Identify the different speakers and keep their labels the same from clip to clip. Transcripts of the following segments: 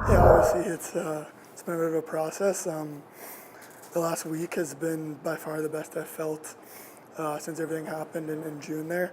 Speaker 1: Yeah, obviously it's been a bit of a process. The last week has been by far the best I've felt since everything happened in June there.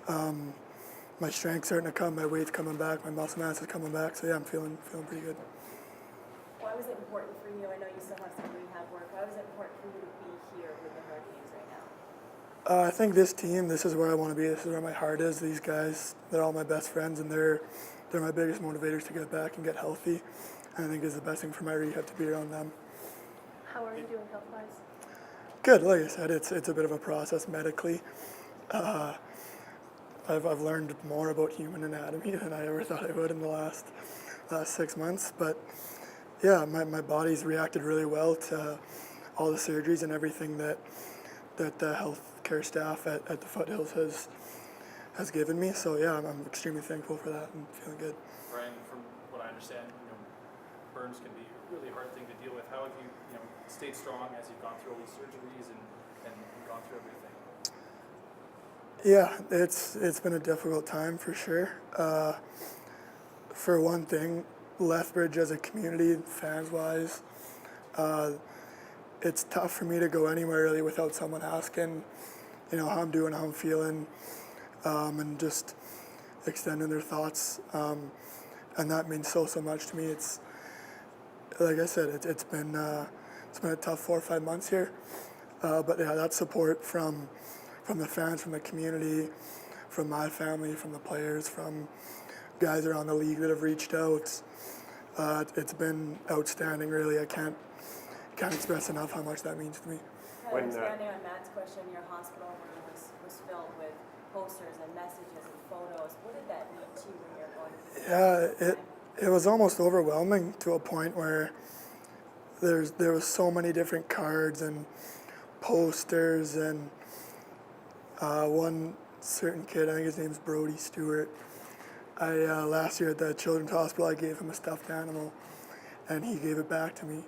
Speaker 1: Um, my strength's starting to come, my weight's coming back, my muscle mass is coming back. So yeah, I'm feeling pretty good.
Speaker 2: Why was it important for you? I know you still have some rehab work. Why was it important for you to be here with the Hurricanes right now?
Speaker 1: I think this team, this is where I want to be. This is where my heart is. These guys, they're all my best friends, and they're my biggest motivators to get back and get healthy. And I think it's the best thing for my rehab to be around them.
Speaker 3: How are you doing health-wise?
Speaker 1: Good. Like I said, it's a bit of a process medically. Uh, I've learned more about human anatomy than I ever thought I would in the last 6 months. But yeah, my body's reacted really well to all the surgeries and everything that the healthcare staff at the Foothills has given me. So yeah, I'm extremely thankful for that and feeling good.
Speaker 4: Brian, from what I understand, burns can be a really hard thing to deal with. How have you, stayed strong as you've gone through all these surgeries and gone through everything?
Speaker 1: Yeah, it's been a difficult time for sure. For one thing, Lethbridge as a community, fans-wise, it's tough for me to go anywhere really without someone asking, how I'm doing, how I'm feeling, and just extending their thoughts. And that means so much to me. It's like I said, it's been a tough 4 or 5 months here. But yeah, that support from the fans, from the community, from my family, from the players, from guys around the league that have reached out. It's been outstanding, really. I can't express enough how much that means to me.
Speaker 2: Kind of expanding on Matt's question, your hospital room was filled with posters and messages and photos. What did that mean to you when you're going through
Speaker 1: it was almost overwhelming to a point where there was so many different cards and posters and one certain kid, I think his name's Brody Stewart. Last year at the Children's Hospital, I gave him a stuffed animal, and he gave it back to me.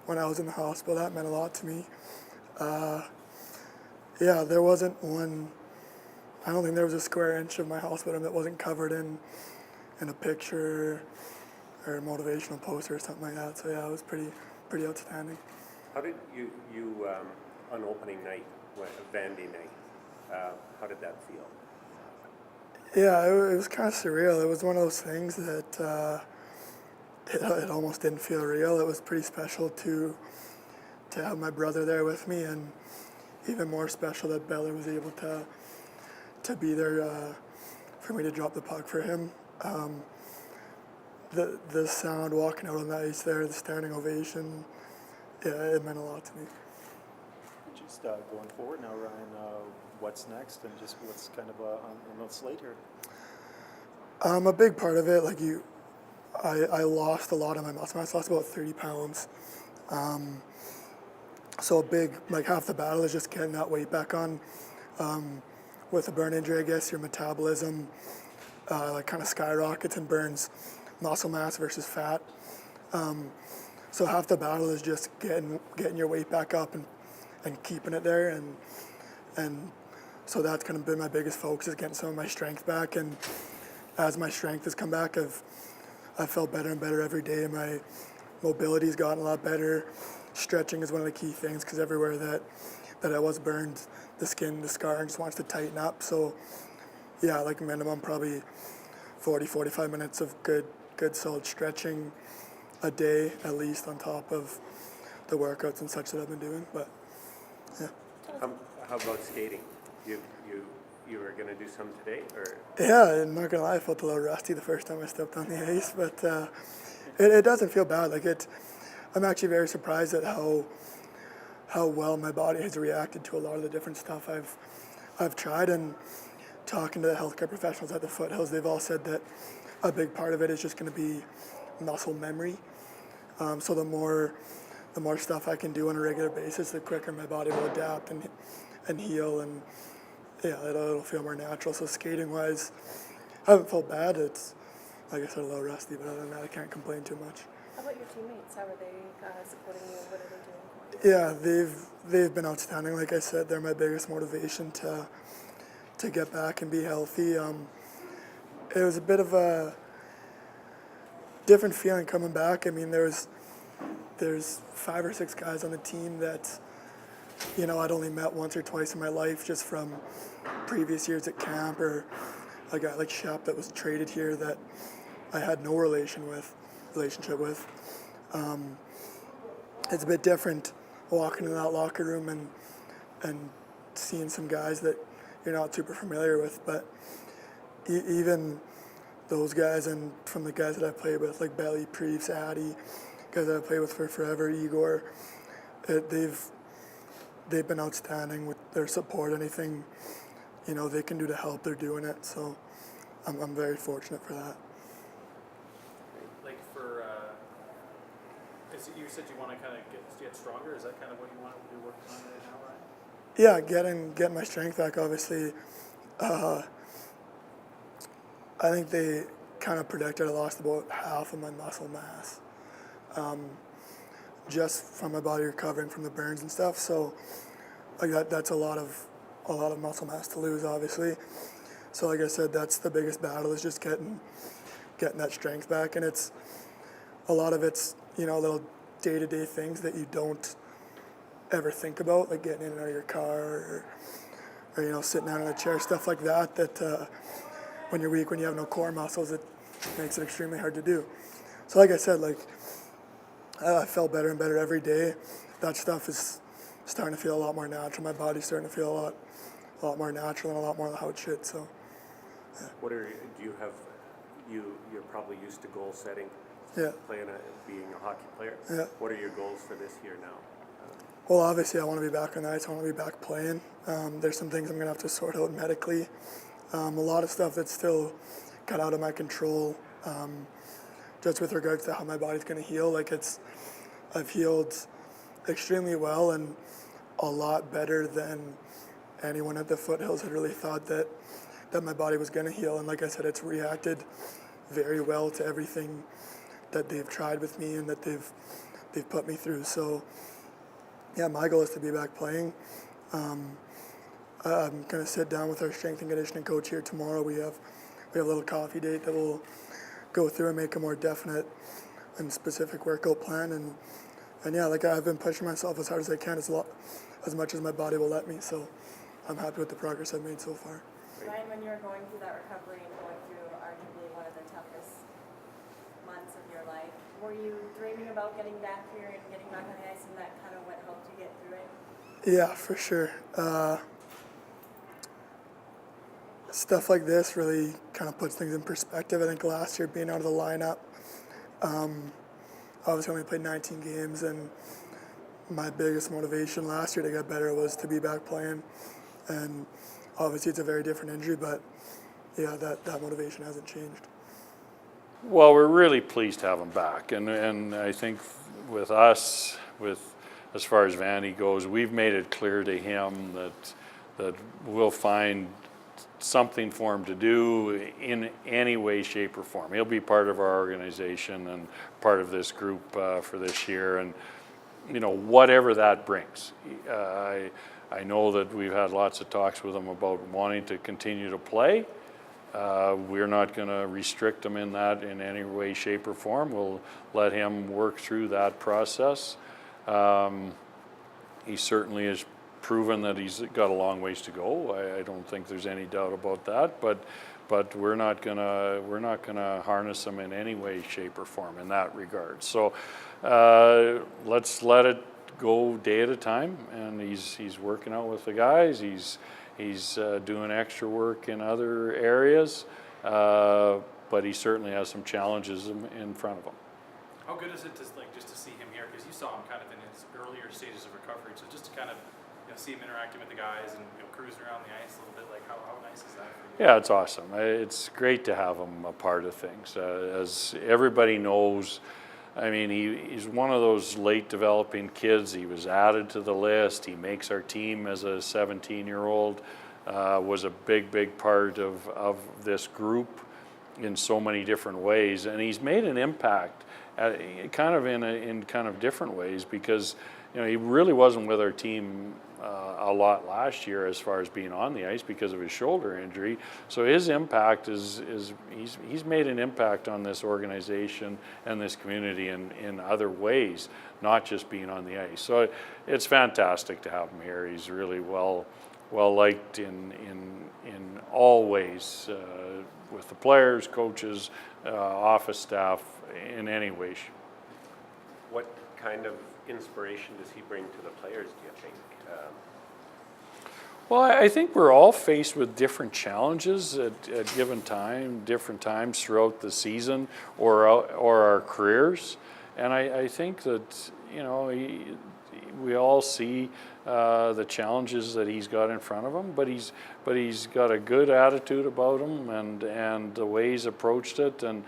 Speaker 1: When I was in the hospital, that meant a lot to me. Yeah, there wasn't one. I don't think there was a square inch of my hospital room that wasn't covered in a picture or a motivational poster or something like that. So yeah, it was pretty outstanding.
Speaker 5: How did you on opening night, Vandy night, how did that feel?
Speaker 1: Yeah, it was kind of surreal. It was one of those things that it almost didn't feel real. It was pretty special to have my brother there with me, and even more special that Bella was able to be there for me to drop the puck for him. The sound walking out on the ice there, the standing ovation, yeah, it meant a lot to me.
Speaker 6: Just going forward now, Ryan, what's next and just what's kind of on the slate here?
Speaker 1: A big part of it, I lost a lot of my muscle mass. I lost about 30 pounds. So a big, half the battle is just getting that weight back on. With a burn injury, I guess your metabolism kind of skyrockets and burns muscle mass versus fat. So half the battle is just getting your weight back up and keeping it there, and so that's kind of been my biggest focus, is getting some of my strength back. And as my strength has come back, I've felt better and better every day. My mobility's gotten a lot better. Stretching is one of the key things, because everywhere that I was burned, the skin, the scarring just wants to tighten up. So yeah, minimum probably 40-45 minutes of good solid stretching a day at least, on top of the workouts and such that I've been doing. But yeah.
Speaker 5: How about skating? You were going to do some today, or?
Speaker 1: Yeah, I'm not gonna lie, I felt a little rusty the first time I stepped on the ice, but it doesn't feel bad. I'm actually very surprised at how well my body has reacted to a lot of the different stuff I've tried. And talking to the healthcare professionals at the Foothills, they've all said that a big part of it is just going to be muscle memory. So the more stuff I can do on a regular basis, the quicker my body will adapt and heal, and yeah, it'll feel more natural. So skating wise, I haven't felt bad. It's, like I said, a little rusty, but other than that, I can't complain too much.
Speaker 3: How about your teammates? How are they supporting you? What are they doing?
Speaker 1: Yeah, they've been outstanding. Like I said, they're my biggest motivation to get back and be healthy. It was a bit of different feeling coming back. I mean, there's 5 or 6 guys on the team that, you know, I'd only met once or twice in my life just from previous years at camp, or a guy like Shep that was traded here that I had no relationship with. It's a bit different walking in that locker room and seeing some guys that you're not super familiar with, but even those guys, and from the guys that I've played with, like Belly, Preefs, Addy, guys that I've played with for forever, Igor, they've been outstanding with their support. Anything, you know, they can do to help, they're doing it. So I'm very fortunate for that.
Speaker 4: Like for, you said you want to kind of get stronger. Is that kind of what you want to be working on right now, Ryan?
Speaker 1: Yeah, getting my strength back, obviously. I think they kind of predicted I lost about half of my muscle mass, just from my body recovering from the burns and stuff. So like that's a lot of muscle mass to lose, obviously. So like I said, that's the biggest battle, is just getting that strength back. And it's a lot of it's, you know, little day-to-day things that you don't ever think about, like getting in and out of your car, or you know, sitting down in a chair, stuff like that, that when you're weak, when you have no core muscles, it makes it extremely hard to do. So like I said, like I felt better and better every day. That stuff is starting to feel a lot more natural. My body's starting to feel a lot more natural and a lot more how it should. So yeah.
Speaker 5: You're probably used to goal setting,
Speaker 1: Yeah.
Speaker 5: being a hockey player.
Speaker 1: Yeah.
Speaker 5: What are your goals for this year now?
Speaker 1: Well, obviously I want to be back on the ice. I want to be back playing. There's some things I'm going to have to sort out medically. A lot of stuff that's still got out of my control, just with regards to how my body's going to heal. Like I've healed extremely well and a lot better than anyone at the Foothills had really thought that my body was going to heal. And like I said, it's reacted very well to everything that they've tried with me and that they've put me through. So yeah, my goal is to be back playing. I'm going to sit down with our strength and conditioning coach here tomorrow. We have a little coffee date that we'll go through and make a more definite and specific workout plan. And yeah, like I've been pushing myself as hard as I can, as much as my body will let me. So I'm happy with the progress I've made so far.
Speaker 2: Ryan, when you were going through that recovery and going through arguably one of the toughest months of your life, were you dreaming about getting back here and getting back on the ice, and that kind of what helped you get through it?
Speaker 1: Yeah, for sure. Stuff like this really kind of puts things in perspective. I think last year being out of the lineup, obviously only played 19 games, and my biggest motivation last year to get better was to be back playing. And obviously it's a very different injury, but yeah, that motivation hasn't changed.
Speaker 7: Well, we're really pleased to have him back, and I think with us, as far as Vandy goes, we've made it clear to him that we'll find something for him to do in any way, shape, or form. He'll be part of our organization and part of this group for this year, and you know, whatever that brings. I know that we've had lots of talks with him about wanting to continue to play. We're not going to restrict him in that in any way, shape, or form. We'll let him work through that process. He certainly has proven that he's got a long ways to go. I don't think there's any doubt about that. But we're not gonna harness him in any way, shape, or form in that regard. So let's let it go day at a time. And he's working out with the guys. He's doing extra work in other areas, but he certainly has some challenges in front of him.
Speaker 4: How good is it just to see him here? Because you saw him kind of in his earlier stages of recovery. So just to kind of see him interacting with the guys and cruising around the ice a little bit, like how nice is that for you?
Speaker 7: Yeah, it's awesome. It's great to have him a part of things. As everybody knows, I mean, he's one of those late developing kids. He was added to the list. He makes our team as a 17-year-old. Was a big part of this group in so many different ways, and he's made an impact, kind of in different ways, because he really wasn't with our team a lot last year as far as being on the ice because of his shoulder injury. So his impact is he's made an impact on this organization and this community in other ways, not just being on the ice. So it's fantastic to have him here. He's really well liked in all ways, with the players, coaches, office staff, in any way.
Speaker 5: What kind of inspiration does he bring to the players, do you think?
Speaker 7: Well, I think we're all faced with different challenges at different times throughout the season or our careers, and I think that we all see the challenges that he's got in front of him, but he's got a good attitude about him and the way he's approached it, and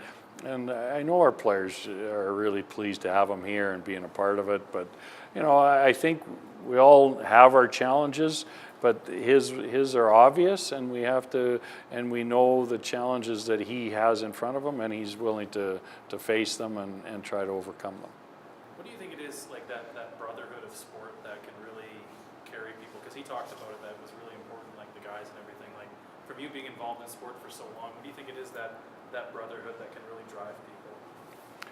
Speaker 7: I know our players are really pleased to have him here and being a part of it. But I think we all have our challenges, but his are obvious, and we know the challenges that he has in front of him, and he's willing to face them and try to overcome them.
Speaker 4: What do you think it is, like that brotherhood of sport that can really carry people? Because he talked about it, that was really important, like the guys and everything. Like from you being involved in sport for so long, what do you think it is that brotherhood that can really drive people?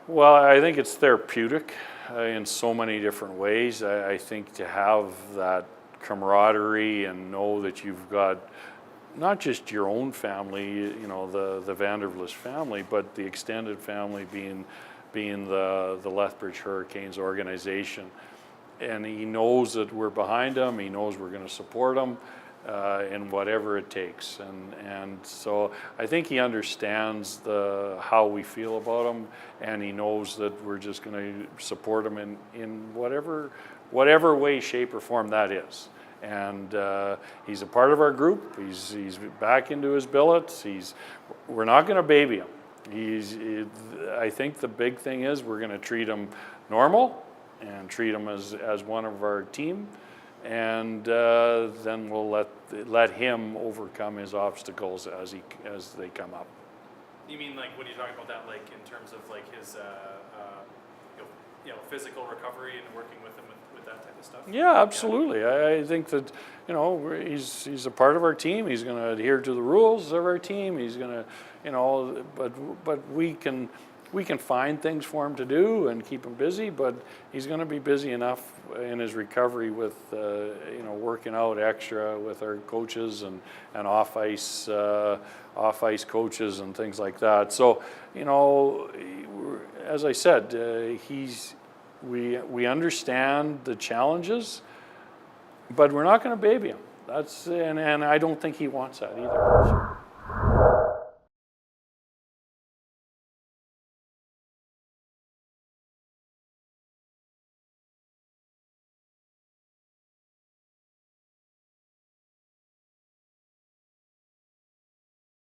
Speaker 7: Well, I think it's therapeutic in so many different ways. I think to have that camaraderie and know that you've got not just your own family, the Vandervlis family, but the extended family being the Lethbridge Hurricanes organization. And he knows that we're behind him. He knows we're going to support him in whatever it takes. And so I think he understands how we feel about him, and he knows that we're just going to support him in whatever way, shape, or form that is. And he's a part of our group. He's back into his billets. We're not going to baby him. I think the big thing is we're going to treat him normal and treat him as one of our team, and then we'll let him overcome his obstacles as they come up.
Speaker 4: You mean like when you talk about that, like in terms of like his physical recovery and working with him with that type of stuff?
Speaker 7: Yeah, absolutely. I think that he's a part of our team. He's going to adhere to the rules of our team. He's going to but we can find things for him to do and keep him busy, but he's going to be busy enough in his recovery with working out extra with our coaches and off ice coaches and things like that. So as I said, we understand the challenges, but we're not going to baby him. And I don't think he wants that either.